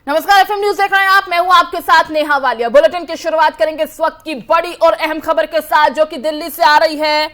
नमस्कार, FM news देख रहे हैं आप। मैं हूं आपके साथ नेहा वालिया। बुलेटिन की शुरुआत करेंगे इस वक्त की बड़ी और अहम खबर के साथ, जो कि दिल्ली से आ रही है।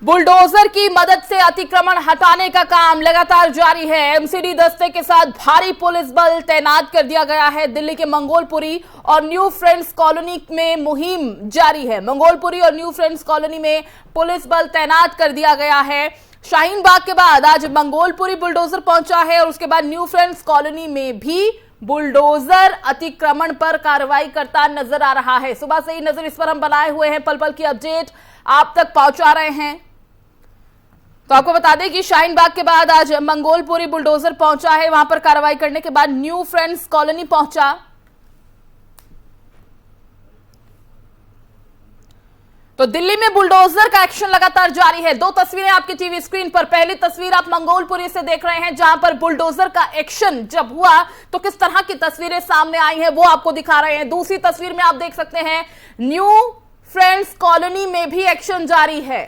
बुलडोजर की मदद से अतिक्रमण हटाने का काम लगातार जारी है। एमसीडी दस्ते के साथ भारी पुलिस बल तैनात कर दिया गया है। दिल्ली के मंगोलपुरी और न्यू फ्रेंड्स कॉलोनी में मुहिम जारी है। मंगोलपुरी और न्यू फ्रेंड्स कॉलोनी में पुलिस बल तैनात कर दिया गया है। शाहीन बाग के बाद आज मंगोलपुरी बुलडोजर पहुंचा है और उसके बाद न्यू फ्रेंड्स कॉलोनी में भी बुलडोजर अतिक्रमण पर कार्रवाई करता नजर आ रहा है। सुबह से ही नजर इस पर हम बनाए हुए हैं, पल पल की अपडेट आप तक पहुंचा रहे हैं। तो आपको बता दें कि शाहीन बाग के बाद आज मंगोलपुरी बुलडोजर पहुंचा है। वहां पर कार्रवाई करने के बाद न्यू फ्रेंड्स कॉलोनी पहुंचा। तो दिल्ली में बुलडोजर का एक्शन लगातार जारी है। दो तस्वीरें आपकी टीवी स्क्रीन पर। पहली तस्वीर आप मंगोलपुरी से देख रहे हैं, जहां पर बुलडोजर का एक्शन जब हुआ तो किस तरह की तस्वीरें सामने आई हैं वो आपको दिखा रहे हैं। दूसरी तस्वीर में आप देख सकते हैं न्यू फ्रेंड्स कॉलोनी में भी एक्शन जारी है।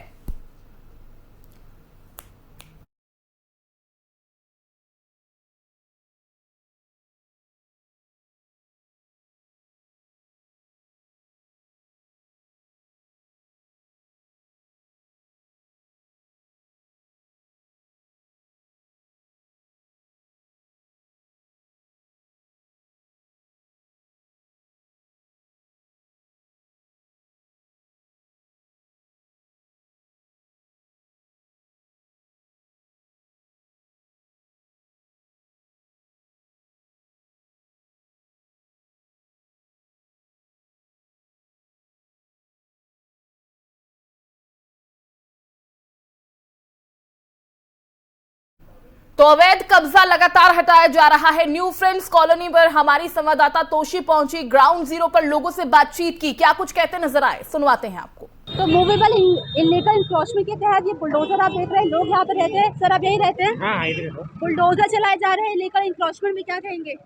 तो अवैध कब्जा लगातार हटाया जा रहा है। न्यू फ्रेंड्स कॉलोनी पर हमारी संवाददाता तोशी पहुंची, ग्राउंड जीरो पर लोगों से बातचीत की। क्या कुछ कहते नजर आए, सुनवाते हैं आपको। तो मूवेबल इलीगल इंक्रोचमेंट के तहत ये बुलडोजर आप देख रहे हैं, लोग यहाँ पे रहते हैं। सर, आप यही रहते हैं? हाँ, इधर है। बुलडोजर चलाए जा रहे हैं इलीगल इंक्रोचमेंट में, क्या कहेंगे?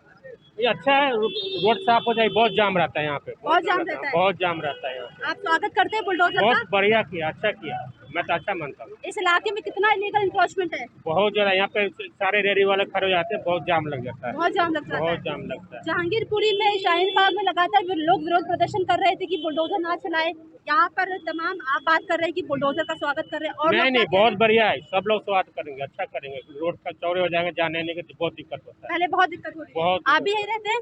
ये अच्छा है, रोड साफ हो जाए। बहुत जाम रहता है यहाँ पे, बहुत जाम रहता है। बहुत जाम रहता है यहाँ पे। आप स्वागत करते हैं बुलडोजर का? बहुत बढ़िया किया, अच्छा किया, मैं तो अच्छा मानता हूँ। इस इलाके में कितना इलीगल इंक्रोचमेंट है? बहुत ज्यादा यहाँ पे सारे रेडी वाले खड़े हो जाते हैं, बहुत जाम लग जाता है। बहुत जाम लग जाता है। बहुत जाम लगता है। जहांगीरपुरी में, शाहीन बाग में लगातार लोग विरोध प्रदर्शन कर रहे थे कि बुलडोजर ना चलाए। यहाँ पर तमाम आप बात कर रहे हैं कि बुलडोजर का स्वागत कर रहे हैं। और नहीं, बहुत बढ़िया है, सब लोग स्वागत करेंगे, अच्छा करेंगे। रोड का चौड़े हो जाएंगे, जाने आने की बहुत दिक्कत होता है। पहले बहुत दिक्कत होती है। बहुत। आप भी यही रहते हैं?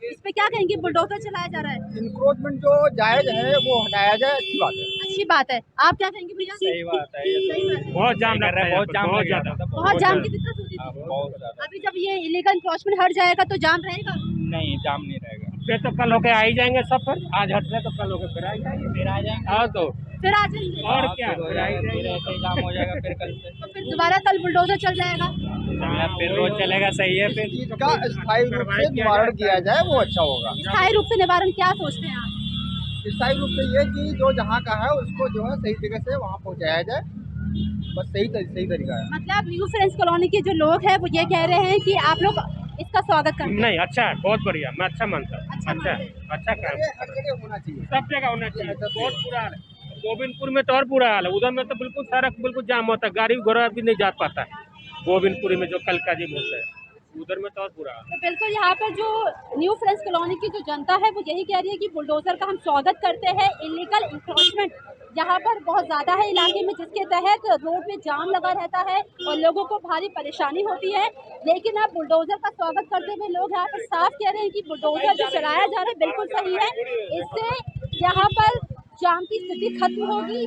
इस पे क्या कहेंगे? बुलडोजर चलाया जा रहा है, इंक्रोचमेंट जो जायज है वो हटाया जाए, अच्छी बात है। अच्छी बात है। आप क्या कहेंगे भैया? सही बात है, ये सही बात है। बहुत जाम लग रहा है, बहुत जाम, बहुत ज्यादा, बहुत जाम की दिक्कत होती थी। बहुत ज्यादा। अभी जब ये इलीगल इंक्रोचमेंट हट जाएगा तो जाम रहेगा? नहीं, जाम नहीं रहेगा। फिर तो कल होके आ ही जाएंगे सब पर। आज हट रहे तो कल होके फिर आ जाएंगे, फिर आ जाएंगे। हाँ, तो फिर आ जाएंगे और क्या, फिर आ ही फिर जाएंगे। ऐसे ही जाम हो जाएगा फिर कल से। तो फिर दोबारा कल बुलडोजर चल जाएगा? फिर रोज चलेगा, सही है। फिर इसका स्थायी रूप से निवारण किया जाए वो अच्छा होगा। स्थायी रूप से निवारण क्या सोचते हैं आप? स्थायी रूप से ये कि जो जहाँ का है उसको जो है सही जगह से वहाँ पहुँचाया जाए, बस सही तरीका है। मतलब न्यू फ्रेंड्स कॉलोनी के जो लोग हैं वो ये कह रहे हैं कि आप लोग इसका स्वागत करते हैं। नहीं, अच्छा है, बहुत बढ़िया, मैं अच्छा मानता हूँ। अच्छा अच्छा है, अच्छा काम, ये हर जगह होना चाहिए। सब जगह होना चाहिए। बहुत बुरा हाल है गोविंदपुर में, तो और बुरा हाल है। उधर में तो बिल्कुल सड़क बिल्कुल जाम होता है, गाड़ी घोड़ा भी नहीं जा पाता है। गोविंदपुरी में जो कल का जी बोलते हैं, उधर में तो और बुरा हाल है। तो बिल्कुल यहाँ पर जो न्यू फ्रेंड्स कॉलोनी की जो जनता है वो यही कह रही है कि बुलडोजर का हम स्वागत करते हैं। इलीगल इंक्रोचमेंट यहाँ पर बहुत ज़्यादा है इलाके में, जिसके तहत रोड पे जाम लगा रहता है और लोगों को भारी परेशानी होती है। लेकिन अब बुलडोजर का स्वागत करते हुए लोग यहाँ पर साफ कह रहे हैं कि बुलडोजर जो चलाया जा रहा है बिल्कुल सही है। इससे यहाँ पर जाम की स्थिति खत्म होगी।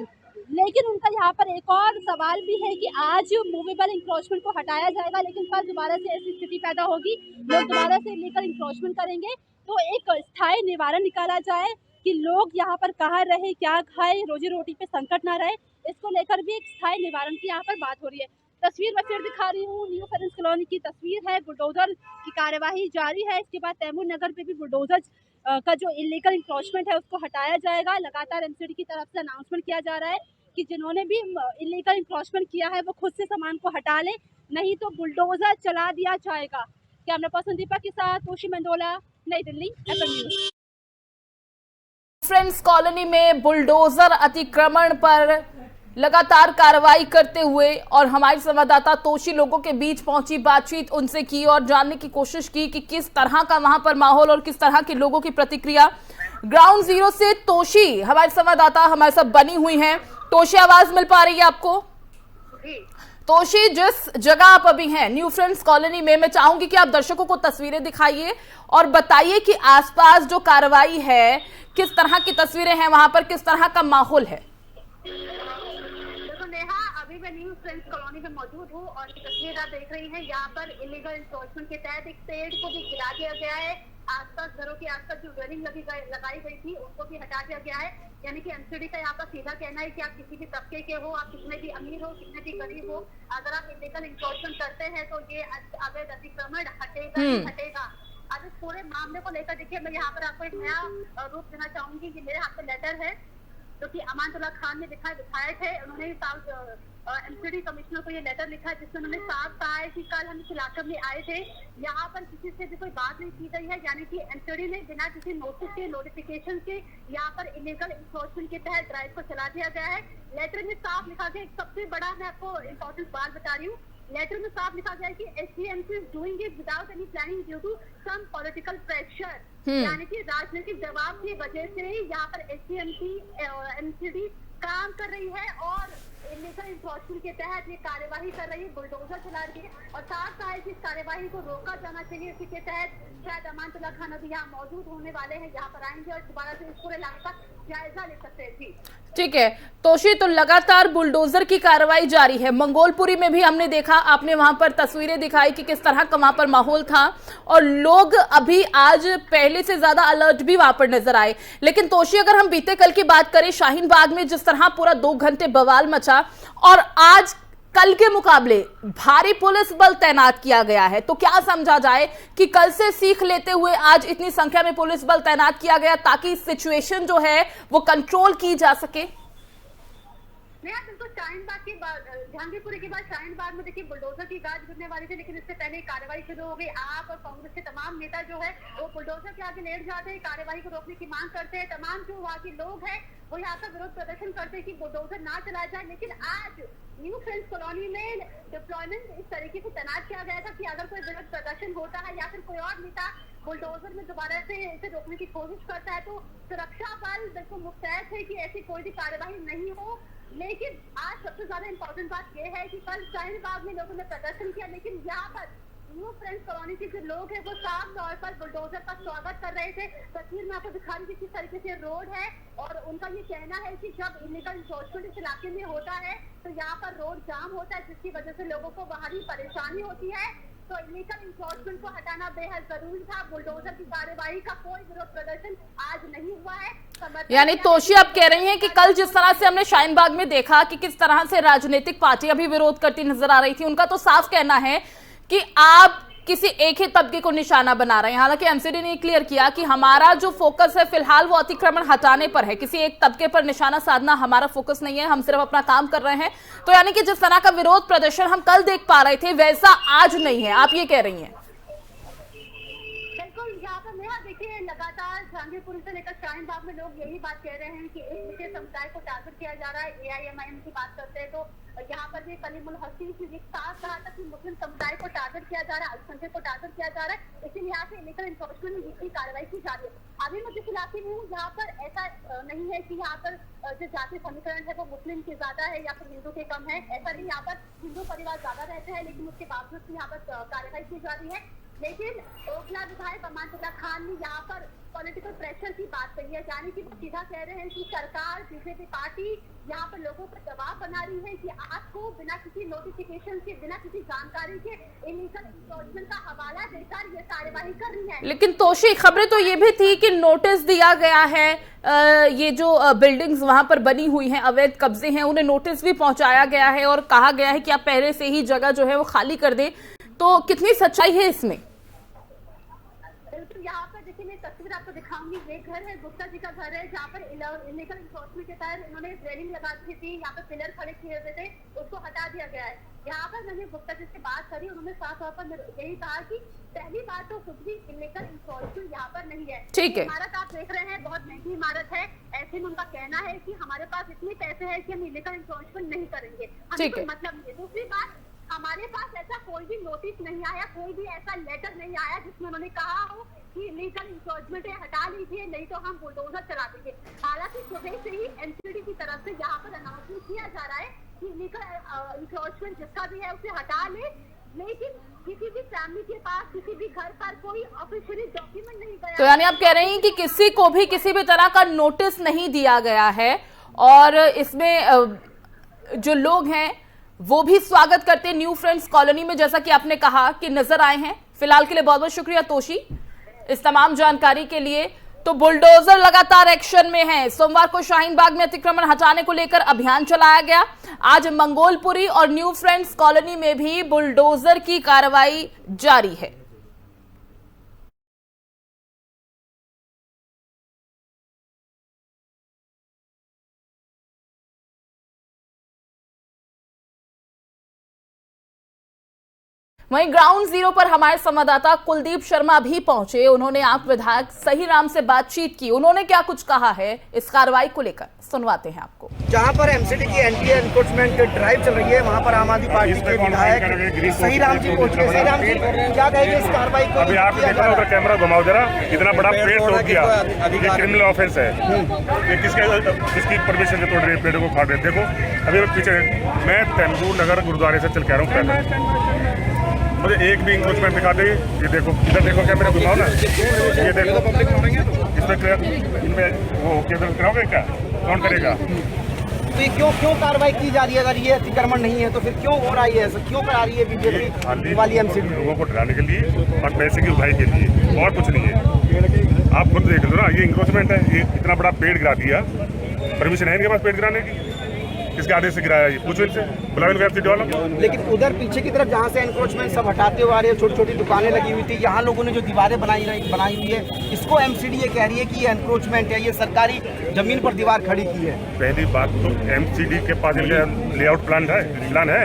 लेकिन उनका यहाँ पर एक और सवाल भी है कि आज मूवेबल इंक्रोचमेंट को हटाया जाएगा, लेकिन कल दोबारा से ऐसी स्थिति पैदा होगी, लोग दोबारा से इलीगल इंक्रोचमेंट करेंगे। तो एक स्थायी निवारण निकाला जाए कि लोग यहाँ पर कहाँ रहे, क्या खाए, रोजी रोटी पे संकट ना रहे, इसको लेकर भी एक स्थायी निवारण की यहाँ पर बात हो रही है। तस्वीर मैं फिर दिखा रही हूँ, न्यू फ्रेंड्स कॉलोनी की तस्वीर है। बुलडोजर की कार्यवाही जारी है। इसके बाद तैमूर नगर पे भी बुलडोजर का जो इलीगल इंक्रोचमेंट है उसको हटाया जाएगा। लगातार एमसीडी की तरफ से अनाउंसमेंट किया जा रहा है कि जिन्होंने भी इलीगल इंक्रोचमेंट किया है वो खुद से सामान को हटा ले, नहीं तो बुलडोजर चला दिया जाएगा। कैमरा पर्सन दीपक के साथ तोशी मंडोला, नई Delhi, FM news. Friends colony में बुलडोजर अतिक्रमण पर लगातार कार्रवाई करते हुए, और हमारी संवाददाता तोशी लोगों के बीच पहुंची, बातचीत उनसे की और जानने की कोशिश की कि किस तरह का वहां पर माहौल और किस तरह के लोगों की प्रतिक्रिया। ग्राउंड जीरो से तोशी हमारे संवाददाता हमारे साथ बनी हुई हैं। तोशी, आवाज मिल पा रही है आपको? तोशी, जिस जगह आप अभी हैं न्यू फ्रेंड्स कॉलोनी में, मैं चाहूंगी कि आप दर्शकों को तस्वीरें दिखाइए और बताइए कि आसपास जो कार्रवाई है किस तरह की तस्वीरें हैं, वहां पर किस तरह का माहौल है। देखो नेहा, अभी मैं न्यू फ्रेंड्स कॉलोनी में मौजूद हूँ और ये तस्वीर आप देख रही हैं। यहाँ पर इलीगल इंक्रोचमेंट के तहत एक पेड़ को भी गिरा दिया गया है। आसपास घरों के आसपास जो रेलिंग लगाई गई थी उसको भी हटा दिया गया है। यानी कि एमसीडी का यहाँ पर सीधा कहना है कि आप किसी भी तबके के हो, आप कितने भी अमीर हो, कितने भी गरीब हो, अगर आप इलीगल इंक्रोचमेंट करते हैं तो ये अवैध अतिक्रमण हटेगा ही हटेगा। अब इस पूरे मामले को लेकर देखिए, मैं यहाँ पर आपको एक नया रूप देना चाहूंगी कि मेरे हाथ में लेटर है जो कि अमानतुल्लाह खान ने दिखाए थे। उन्होंने एमसीडी कमिश्नर को ये लेटर लिखा है जिसमें उन्होंने साफ कहा है कि कल हम इस इलाके में आए थे, यहाँ पर किसी से भी कोई बात नहीं की गई है। यानी कि एमसीडी ने बिना किसी नोटिस के, नोटिफिकेशन के यहाँ पर इलीगल इंक्रोचमेंट के तहत ड्राइव को चला दिया गया है। लेटर में साफ लिखा गया, एक सबसे बड़ा मैं आपको इम्पोर्टेंट बात बता रही हूँ, लेटर में साफ लिखा गया है कि SCMC is doing it without any planning due to some political pressure। यानी कि राजनीतिक दबाव की वजह से यहाँ पर MCD काम कर रही है और इलीगल इंक्रोचमेंट के तहत ये कार्यवाही कर रही है, बुलडोजर चला रही है और साथ साथ इस कार्यवाही को रोका जाना चाहिए। इसी के तहत शायद अमानतुल्लाह खान अभी यहाँ मौजूद होने वाले हैं, यहाँ पर आएंगे और दोबारा से इस पूरे इलाके का जायजा ले सकते हैं। जी ठीक है तोशी, तो लगातार बुलडोजर की कार्रवाई जारी है। मंगोलपुरी में भी हमने देखा, आपने वहां पर तस्वीरें दिखाई कि किस तरह का वहां पर माहौल था और लोग अभी आज पहले से ज्यादा अलर्ट भी वहां पर नजर आए। लेकिन तोशी, अगर हम बीते कल की बात करें, शाहीन बाग में जिस तरह पूरा 2 घंटे बवाल मचा और आज कल के मुकाबले भारी पुलिस बल तैनात किया गया है, तो क्या समझा जाए कि कल से सीख लेते हुए आज इतनी संख्या में पुलिस बल तैनात किया गया ताकि सिचुएशन जो है वो कंट्रोल की जा सके? बिल्कुल, शाहीन बाग की जहांगीरपुरी के बाद शाहीन बाग में देखिए बुलडोजर की गाज गिरने वाली थी, लेकिन इससे पहले कार्रवाई शुरू हो गई। आप और कांग्रेस के तमाम नेता जो है वो बुलडोजर के आगे लेट जाते हैं, कार्रवाई को रोकने की मांग करते हैं। तमाम जो वहाँ के लोग हैं वो यहाँ पर विरोध प्रदर्शन करते हैं कि बुलडोजर ना चलाया जाए। लेकिन आज न्यू फ्रेंड्स कॉलोनी में डिप्लॉयमेंट इस तरीके से तैनात किया गया था कि अगर कोई विरोध प्रदर्शन होता है या फिर कोई और नेता बुलडोजर में दोबारा से इसे रोकने की कोशिश करता है तो सुरक्षा बल बिल्कुल मुस्तैद है कि ऐसी कोई भी कार्यवाही नहीं हो। लेकिन आज सबसे ज्यादा इम्पोर्टेंट बात यह है कि कल शाहीन बाग में लोगों ने प्रदर्शन किया, लेकिन यहाँ पर न्यू फ्रेंड्स कॉलोनी के जो लोग हैं वो साफ तौर पर बुलडोजर का स्वागत कर रहे थे। तस्वीर में आपको दिखा रही थी किस तरीके से रोड है और उनका ये कहना है कि जब इलीगल इंक्रोचमेंट इस इलाके में होता है तो यहाँ पर रोड जाम होता है, जिसकी वजह से लोगों को बाहरी परेशानी होती है। तो इलीगल इंक्रोचमेंट को हटाना बेहद जरूरी था। बुलडोजर की कार्यवाही का कोई विरोध प्रदर्शन आज नहीं हुआ है। यानी तोशी, आप कह रही हैं कि कल जिस तरह से हमने शाहीन बाग में देखा कि किस तरह से राजनीतिक पार्टियां भी विरोध करती नजर आ रही थी, उनका तो साफ कहना है कि आप किसी एक ही तबके को निशाना बना रहे हैं। हालांकि एमसीडी ने क्लियर किया कि हमारा जो फोकस है फिलहाल वो अतिक्रमण हटाने पर है, किसी एक तबके पर निशाना साधना हमारा फोकस नहीं है, हम सिर्फ अपना काम कर रहे हैं। तो यानी कि जिस तरह का विरोध प्रदर्शन हम कल देख पा रहे थे वैसा आज नहीं है, आप ये कह रही हैं? बिल्कुल, यहाँ पर नेहा देखिए लगातार जहांगीरपुरी से लेकर शाहीन बाग में लोग यही बात कह रहे हैं कि एक विशेष समुदाय को टारगेट किया जा रहा है। AIMIM की बात करते हैं तो यहाँ पर भी कलीमुल हसीन की साफ कहा था कि मुस्लिम समुदाय को टारगेट किया जा रहा है, अल्पसंख्यक को टारगेट किया जा रहा है, इसीलिए यहाँ से इलीगल इंक्रोचमेंट में जितनी कार्रवाई की जा रही है। अभी मैं जिस इलाके में हूँ यहाँ पर ऐसा नहीं है कि यहाँ पर जो जाति समीकरण है वो मुस्लिम के ज्यादा है या फिर हिंदू के कम है, ऐसा नहीं। यहाँ पर हिंदू परिवार ज्यादा रहते हैं, लेकिन उसके बावजूद भी यहाँ पर कार्रवाई की जा रही है। लेकिन ओखला विधायक अमानतुल्लाह खान ने यहाँ पर पॉलिटिकल प्रेशर की बात कही है, यानी कि वो सीधा कह रहे हैं कि सरकार, बीजेपी पार्टी यहाँ पर लोगों पर दबाव बना रही है कि आपको बिना किसी नोटिफिकेशन के, बिना किसी जानकारी के इलीगल इंक्रोचमेंट का हवाला देकर ये कार्यवाही कर रही है। लेकिन तोशी, खबरें तो ये भी थी कि नोटिस दिया गया है, ये जो बिल्डिंग्स वहां पर बनी हुई हैं, अवैध कब्जे हैं, उन्हें नोटिस भी पहुंचाया गया है और कहा गया है कि आप पहले से ही जगह जो है वो खाली कर दें। तो कितनी सच्चाई है इसमें? बिल्कुल, यहाँ पर देखिए ये तस्वीर आपको दिखाऊंगी। ये घर है, गुप्ता जी का घर है, जहाँ पर इलीगल इंक्रोचमेंट के तहत इन्होंने रेलिंग लगा दी थी, यहाँ पे पिलर खड़े किए हुए थे, उसको हटा दिया गया है। यहाँ पर मैंने गुप्ता जी से बात करी, उन्होंने साफ तौर पर यही कहा कि पहली बात तो कुछ भी इलीगल इंक्रोचमेंट यहाँ पर नहीं है। ठीक है, इमारत आप देख रहे हैं, बहुत महंगी इमारत है। ऐसे में उनका कहना है कि हमारे पास इतने पैसे हैं कि हम इलीगल इंक्रोचमेंट नहीं करेंगे, हमें कोई मतलब नहीं है। दूसरी बात, हमारे पास ऐसा कोई भी नोटिस नहीं आया, कोई भी ऐसा लेटर नहीं आया जिसमें उन्होंने कहा हो कि इलीगल इंक्रोचमेंट हटा लीजिए, नहीं तो हम बुलडोजर चला देंगे। हालांकि सुबह से ही एमसीडी की तरफ से यहाँ पर अनाउंसमेंट किया जा रहा है कि इलीगल इंक्रोचमेंट जिसका भी है उसे हटा ले, लेकिन किसी भी फैमिली के पास, किसी भी घर पर कोई ऑफिशियली डॉक्यूमेंट नहीं गया। तो यानी आप कह रहे हैं कि किसी को भी किसी भी तरह का नोटिस नहीं दिया गया है, और इसमें जो लोग हैं वो भी स्वागत करते हैं न्यू फ्रेंड्स कॉलोनी में, जैसा कि आपने कहा कि नजर आए हैं। फिलहाल के लिए बहुत बहुत शुक्रिया तोशी इस तमाम जानकारी के लिए। तो बुलडोजर लगातार एक्शन में है। सोमवार को शाहीन बाग में अतिक्रमण हटाने को लेकर अभियान चलाया गया। आज मंगोलपुरी और न्यू फ्रेंड्स कॉलोनी में भी बुलडोजर की कार्रवाई जारी है। वहीं ग्राउंड जीरो पर हमारे संवाददाता कुलदीप शर्मा भी पहुंचे। उन्होंने आप विधायक सही राम से बातचीत की। उन्होंने क्या कुछ कहा है इस कार्रवाई को लेकर, सुनवाते हैं आपको। जहां पर एमसीडी की एंटी एनक्रोचमेंट ड्राइव चल रही है, वहां पर आम आदमी पार्टी के विधायक सही राम जी पहुंचे। सही राम जी, क्या कहेंगे इस कार्रवाई को? अभी आप देखो उधर कैमरा घुमाओ जरा, इतना बड़ा पेड़ तोड़ दिया, ये क्रिमिनल ऑफेंस है। ये किसकी परमिशन से तोड़ रहे पेड़ को, काट रहे? देखो अभी पीछे मैं तेलुगु नगर गुरुद्वारे से चल के आ रहा हूँ पैदल, मुझे एक भी इंक्रोचमेंट दिखा दे। ये देखो, इधर देखो, कैमरा घुमाओ ना, ये देखो इसमें इनमें वो केवल कराओगे क्या? कौन करेगा? तो ये क्यों कार्रवाई की जा रही है? अगर ये अतिक्रमण नहीं है तो फिर क्यों हो रहा है ऐसा? क्यों करा रही है बीजेपी वाली एमसीडी? लोगों को डराने के लिए और पैसे की उठाई के लिए, और कुछ नहीं है। आप खुद देख लो ना, ये इंक्रोचमेंट है। ये इतना बड़ा पेड़ गिरा दिया, परमिशन है इनके पास पेड़ गिराने की? किसके आदेश से गिराया? ये पूछो इनसे, बुलाओ इनको एफसीडी वालों। लेकिन उधर पीछे की तरफ जहाँ से एनक्रोचमेंट सब हटाते हुए आ रहे हैं, छोटी छोटी दुकानें लगी हुई थी, यहाँ लोगों ने जो दीवारें बनाई हुई है, इसको एमसीडी ये कह रही है कि ये एनक्रोचमेंट है, ये सरकारी जमीन पर दीवार खड़ी की है। पहली बात तो एमसीडी के पास लेआउट प्लान है,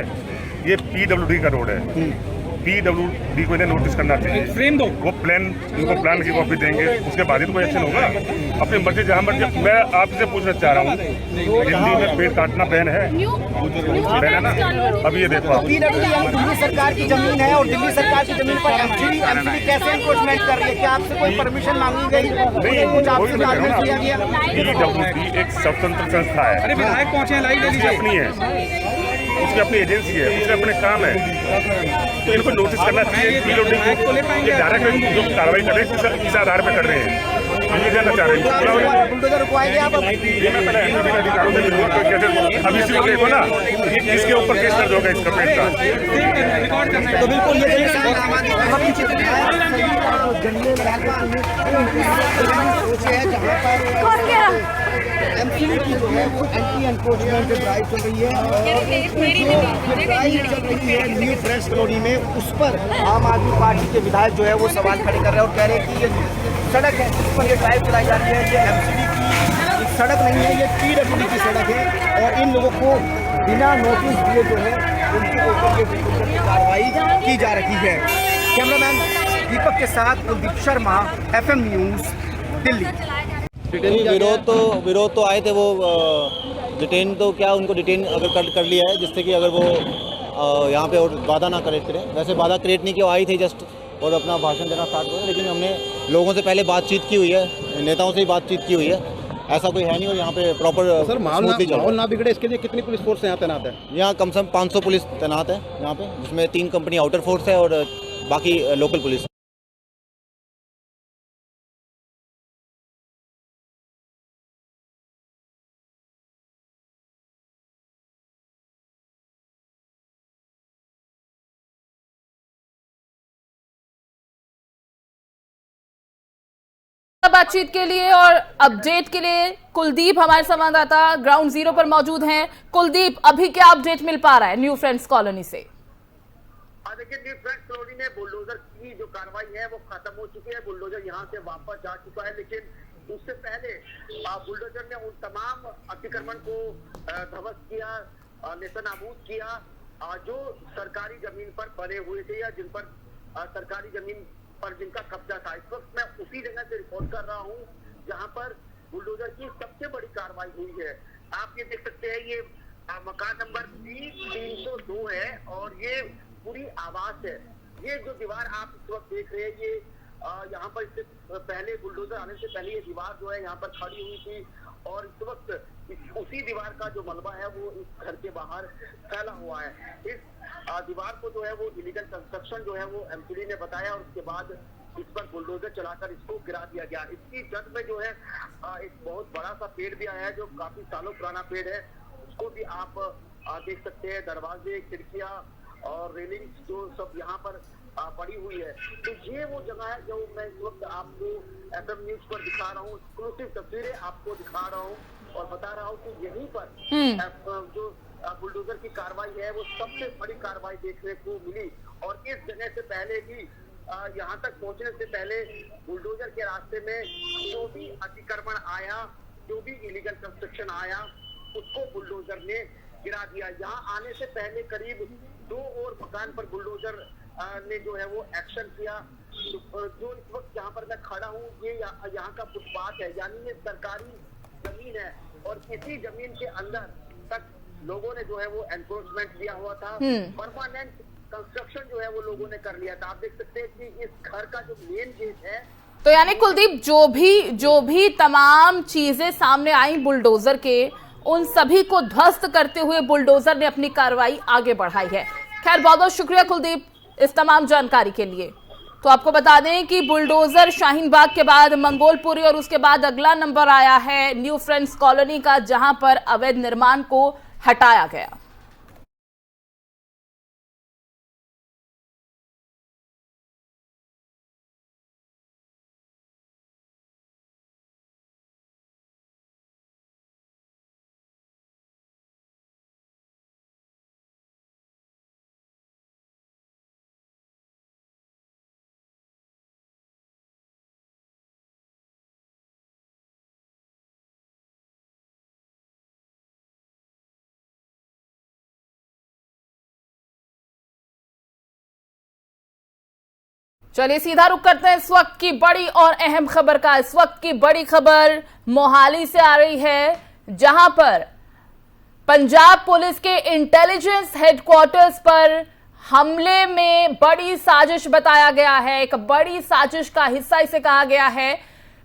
ये पीडब्ल्यूडी का रोड है। पीडब्ल्यूडी को इन्हें नोटिस करना चाहिए, फ्रेम दो, वो प्लान, उनको प्लान की कॉपी देंगे, उसके बाद ही तो कोई एक्शन होगा। अपनी मर्जी जहाँ मर्जी। मैं आपसे पूछना चाह रहा हूँ, दिल्ली में पेड़ काटना बैन है? बैन है ना? अब ये देखो, पीडब्ल्यूडी दिल्ली सरकार की जमीन है और दिल्ली सरकार की जमीन पर एमसीडी कैसे एनक्रोचमेंट कर रही है? क्या आपसे कोई परमिशन मांगी गई? कुछ आपसे तालमेल किया गया? पीडब्ल्यूडी एक स्वतंत्र संस्था है, विधायक पहुंचे, अपनी है, उसकी अपनी एजेंसी है, उसके अपने काम है, तो इनको नोटिस करना चाहिए। पीडब्ल्यूडी को ये डायरेक्ट जो कार्रवाई कर रहे हैं किस आधार पर कर रहे हैं, हम ये जानना चाह रहे हैं। बुलडोजर रुकवाएंगे आप? अभी इसी को देखो ना, ये किसके ऊपर केस दर्ज होगा इसका पेड़ का? तो बिल्कुल ये एमसीडी की जो है वो एंटी एनक्रोचमेंट ड्राइव चल रही है, और ड्राइव चल रही है न्यू फ्रेंड्स कॉलोनी में, उस पर आम आदमी पार्टी के विधायक जो है वो सवाल खड़े कर रहे हैं और कह रहे हैं कि ये सड़क है जिस पर ये ड्राइव चलाई जा रही है, ये एमसीडी की सड़क नहीं है, ये पीडब्ल्यूडी की सड़क है, और इन लोगों को बिना नोटिस दिए जो है उनके ऊपर ये कार्रवाई की जा रही है। कैमरामैन दीपक के साथ कुलदीप शर्मा, FM न्यूज़, दिल्ली। विरोध तो आए थे, वो डिटेन तो क्या उनको डिटेन अगर कर लिया है, जिससे कि अगर वो यहाँ पे और बाधा ना क्रिएट करें। वैसे बाधा क्रिएट नहीं की, वो आई थी जस्ट और अपना भाषण देना स्टार्ट करें, लेकिन हमने लोगों से पहले बातचीत की हुई है, नेताओं से ही बातचीत की हुई है, ऐसा कोई है नहीं। और यहाँ पे प्रॉपर सर माहौल ना बिगड़े इसके लिए कितनी पुलिस फोर्स यहाँ तैनात है? यहाँ कम से कम 500 पुलिस तैनात है यहाँ पे, जिसमें 3 कंपनी आउटर फोर्स है और बाकी लोकल पुलिस। बातचीत के लिए और अपडेट के लिए कुलदीप हमारे संवाददाता ग्राउंड जीरो पर मौजूद हैं। कुलदीप, अभी क्या अपडेट मिल पा रहा है न्यू फ्रेंड्स कॉलोनी से? देखिए न्यू फ्रेंड्स कॉलोनी में बुलडोजर की जो कार्रवाई है वो खत्म हो चुकी है। बुलडोजर यहाँ से वापस जा चुका है, लेकिन उससे पहले बुलडोजर ने उन तमाम अतिक्रमण को ध्वस्त किया, नेस्तनाबूद किया जो सरकारी जमीन पर बने हुए थे या जिन पर सरकारी जमीन पर जिनका कब्जा था। इस वक्त मैं उसी जगह से रिपोर्ट कर रहा हूँ जहाँ पर बुलडोजर की सबसे बड़ी कार्रवाई हुई है। आप ये देख सकते हैं, ये मकान नंबर B302 है और ये पूरी आवास है। ये जो दीवार आप इस वक्त देख रहे हैं, ये यहाँ पर इससे पहले बुलडोजर आने से पहले ये दीवार जो है यहाँ पर खड़ी हुई थी और इस वक्त उसी दीवार का जो मलबा है वो इस घर के बाहर फैला हुआ है। इस दीवार को जो है वो इलीगल कंस्ट्रक्शन जो है वो एमसीडी ने बताया और उसके बाद इस पर बुलडोजर चलाकर इसको गिरा दिया गया। इसकी जड़ में जो है एक बहुत बड़ा सा पेड़ भी आया है जो काफी सालों पुराना पेड़ है, उसको भी आप देख सकते हैं। दरवाजे, खिड़कियां और रेलिंग जो सब यहाँ पर पड़ी हुई है। तो ये वो जगह है जो मैं इस वक्त आपको FM न्यूज पर दिखा रहा हूँ, एक्सक्लूसिव तस्वीरें आपको दिखा रहा हूँ और बता रहा हूँ कि यहीं पर जो बुलडोजर की कार्रवाई है वो सबसे बड़ी कार्रवाई देखने को मिली। और इस जगह से पहले भी यहाँ तक पहुँचने से पहले बुलडोजर के रास्ते में जो भी अतिक्रमण आया, जो भी इलीगल कंस्ट्रक्शन आया, उसको बुलडोजर ने गिरा दिया। यहाँ आने से पहले करीब 2 और मकान पर बुलडोजर ने जो है वो एक्शन किया। जो इस वक्त यहाँ पर मैं खड़ा हूँ ये यहाँ का फुटपाथ है, यानी ये सरकारी जमीन है और इसी जमीन के अंदर तक लोगों ने जो है वो एनक्रोचमेंट दिया हुआ था। परमानेंट कंस्ट्रक्शन जो है वो लोगों ने कर लिया था। आप देख सकते हैं कि इस घर का जो मेन गेट है। तो यानी कुलदीप, जो भी तमाम चीजें सामने आई बुलडोजर के, उन सभी को ध्वस्त करते हुए बुलडोजर ने अपनी कार्रवाई आगे बढ़ाई है। खैर, बहुत बहुत शुक्रिया कुलदीप इस तमाम जानकारी के लिए। तो आपको बता दें कि बुलडोजर शाहीन बाग के बाद मंगोलपुरी और उसके बाद अगला नंबर आया है न्यू फ्रेंड्स कॉलोनी का, जहां पर अवैध निर्माण को हटाया गया। चलिए सीधा रुख करते हैं इस वक्त की बड़ी और अहम खबर का। इस वक्त की बड़ी खबर मोहाली से आ रही है, जहां पर पंजाब पुलिस के इंटेलिजेंस हेडक्वार्टर्स पर हमले में बड़ी साजिश बताया गया है। एक बड़ी साजिश का हिस्सा इसे कहा गया है।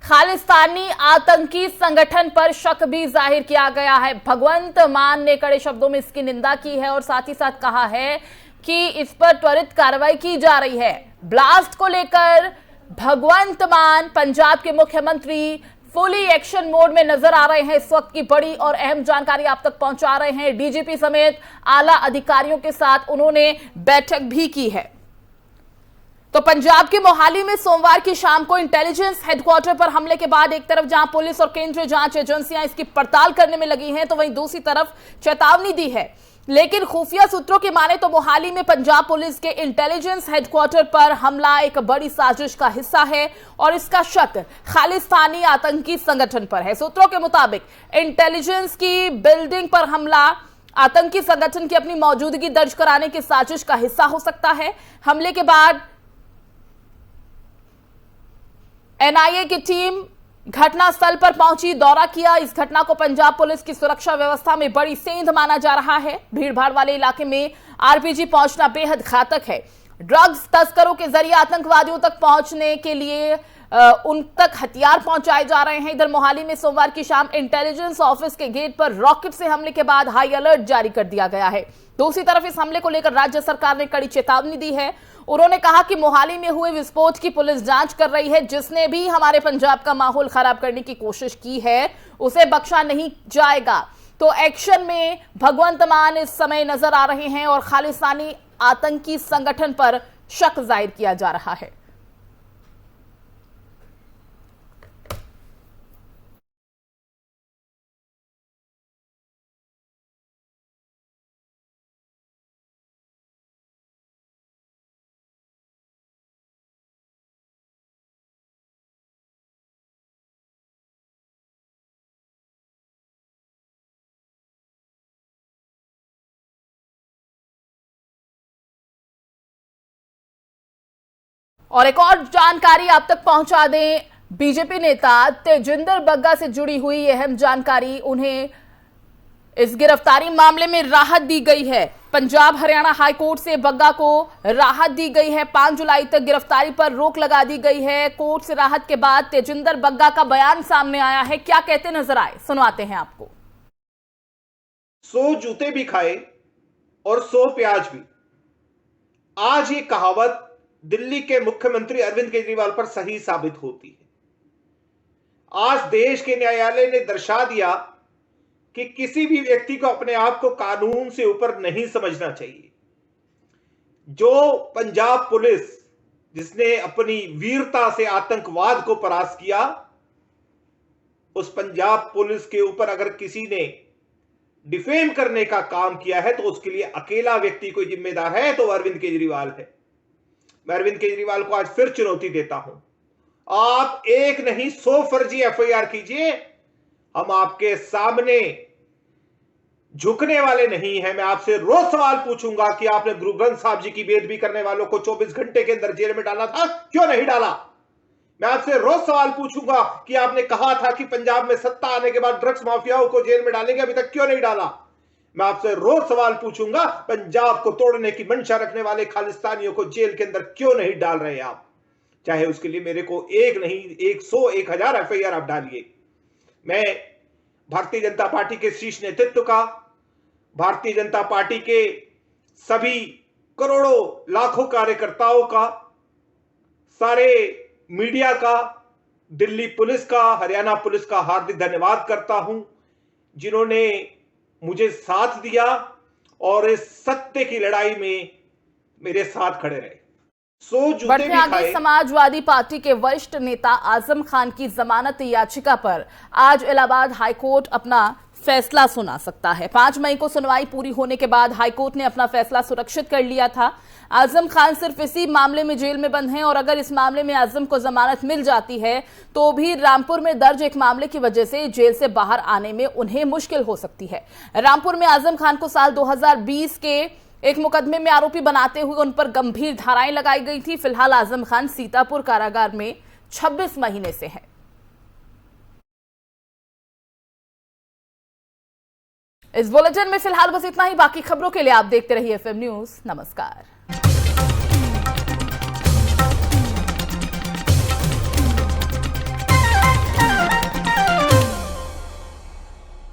खालिस्तानी आतंकी संगठन पर शक भी जाहिर किया गया है। भगवंत मान ने कड़े शब्दों में इसकी निंदा की है और साथ ही साथ कहा है कि इस पर त्वरित कार्रवाई की जा रही है। ब्लास्ट को लेकर भगवंत मान पंजाब के मुख्यमंत्री फुली एक्शन मोड में नजर आ रहे हैं। इस वक्त की बड़ी और अहम जानकारी आप तक पहुंचा रहे हैं। डीजीपी समेत आला अधिकारियों के साथ उन्होंने बैठक भी की है। तो पंजाब के मोहाली में सोमवार की शाम को इंटेलिजेंस हेडक्वार्टर पर हमले के बाद एक तरफ जहां पुलिस और केंद्रीय जांच एजेंसियां इसकी पड़ताल करने में लगी हैं, तो वहीं दूसरी तरफ चेतावनी दी है। लेकिन खुफिया सूत्रों की माने तो मोहाली में पंजाब पुलिस के इंटेलिजेंस हेडक्वार्टर पर हमला एक बड़ी साजिश का हिस्सा है और इसका शक खालिस्तानी आतंकी संगठन पर है। सूत्रों के मुताबिक इंटेलिजेंस की बिल्डिंग पर हमला आतंकी संगठन की अपनी मौजूदगी दर्ज कराने की साजिश का हिस्सा हो सकता है। हमले के बाद एनआईए की टीम घटनास्थल पर पहुंची, दौरा किया। इस घटना को पंजाब पुलिस की सुरक्षा व्यवस्था में बड़ी सेंध माना जा रहा है। भीड़भाड़ वाले इलाके में आरपीजी पहुंचना बेहद घातक है। ड्रग्स तस्करों के जरिए आतंकवादियों तक पहुंचने के लिए उन तक हथियार पहुंचाए जा रहे हैं। इधर मोहाली में सोमवार की शाम इंटेलिजेंस ऑफिस के गेट पर रॉकेट से हमले के बाद हाई अलर्ट जारी कर दिया गया है। दूसरी तरफ इस हमले को लेकर राज्य सरकार ने कड़ी चेतावनी दी है। उन्होंने कहा कि मोहाली में हुए विस्फोट की पुलिस जांच कर रही है। जिसने भी हमारे पंजाब का माहौल खराब करने की कोशिश की है उसे बख्शा नहीं जाएगा। तो एक्शन में भगवंत मान इस समय नजर आ रहे हैं और खालिस्तानी आतंकी संगठन पर शक जाहिर किया जा रहा है। और एक और जानकारी आप तक पहुंचा दें, बीजेपी नेता तेजिंदर बग्गा से जुड़ी हुई अहम जानकारी। उन्हें इस गिरफ्तारी मामले में राहत दी गई है। पंजाब हरियाणा हाईकोर्ट से बग्गा को राहत दी गई है। 5 जुलाई तक गिरफ्तारी पर रोक लगा दी गई है। कोर्ट से राहत के बाद तेजिंदर बग्गा का बयान सामने आया है। क्या कहते नजर आए, सुनवाते हैं आपको। 100 जूते भी खाए और 100 प्याज भी। आज ये कहावत दिल्ली के मुख्यमंत्री अरविंद केजरीवाल पर सही साबित होती है। आज देश के न्यायालय ने दर्शा दिया कि किसी भी व्यक्ति को अपने आप को कानून से ऊपर नहीं समझना चाहिए। जो पंजाब पुलिस जिसने अपनी वीरता से आतंकवाद को परास्त किया, उस पंजाब पुलिस के ऊपर अगर किसी ने डिफेम करने का काम किया है तो उसके लिए अकेला व्यक्ति कोई जिम्मेदार है तो अरविंद केजरीवाल है। मैं अरविंद केजरीवाल को आज फिर चुनौती देता हूं, आप एक नहीं 100 फर्जी एफआईआर कीजिए, हम आपके सामने झुकने वाले नहीं हैं। मैं आपसे रोज सवाल पूछूंगा कि आपने गुरु ग्रंथ साहब जी की बेदबी करने वालों को 24 घंटे के अंदर जेल में डाला था, क्यों नहीं डाला? मैं आपसे रोज सवाल पूछूंगा कि आपने कहा था कि पंजाब में सत्ता आने के बाद ड्रग्स माफियाओं को जेल में डालेंगे, अभी तक क्यों नहीं डाला? मैं आपसे रोज सवाल पूछूंगा, पंजाब को तोड़ने की मंशा रखने वाले खालिस्तानियों को जेल के अंदर क्यों नहीं डाल रहे आप? चाहे उसके लिए मेरे को एक नहीं 100 1000 एफआईआर आप डालिए। मैं भारतीय जनता पार्टी के शीर्ष नेतृत्व का, भारतीय जनता पार्टी के सभी करोड़ों लाखों कार्यकर्ताओं का, सारे मीडिया का, दिल्ली पुलिस का, हरियाणा पुलिस का हार्दिक धन्यवाद करता हूं, जिन्होंने मुझे साथ दिया और इस सत्य की लड़ाई में मेरे साथ खड़े रहे। बढ़ते आगे, समाजवादी पार्टी के वरिष्ठ नेता आजम खान की जमानत याचिका पर आज इलाहाबाद हाईकोर्ट अपना फैसला सुना सकता है। 5 मई को सुनवाई पूरी होने के बाद हाईकोर्ट ने अपना फैसला सुरक्षित कर लिया था। आजम खान सिर्फ इसी मामले में जेल में बंद हैं और अगर इस मामले में आजम को जमानत मिल जाती है तो भी रामपुर में दर्ज एक मामले की वजह से जेल से बाहर आने में उन्हें मुश्किल हो सकती है। रामपुर में आजम खान को साल 2020 के एक मुकदमे में आरोपी बनाते हुए उन पर गंभीर धाराएं लगाई गई थी। फिलहाल आजम खान सीतापुर कारागार में 26 महीने से हैं। इस बुलेटिन में फिलहाल बस इतना ही। बाकी खबरों के लिए आप देखते रहिए FM न्यूज। नमस्कार।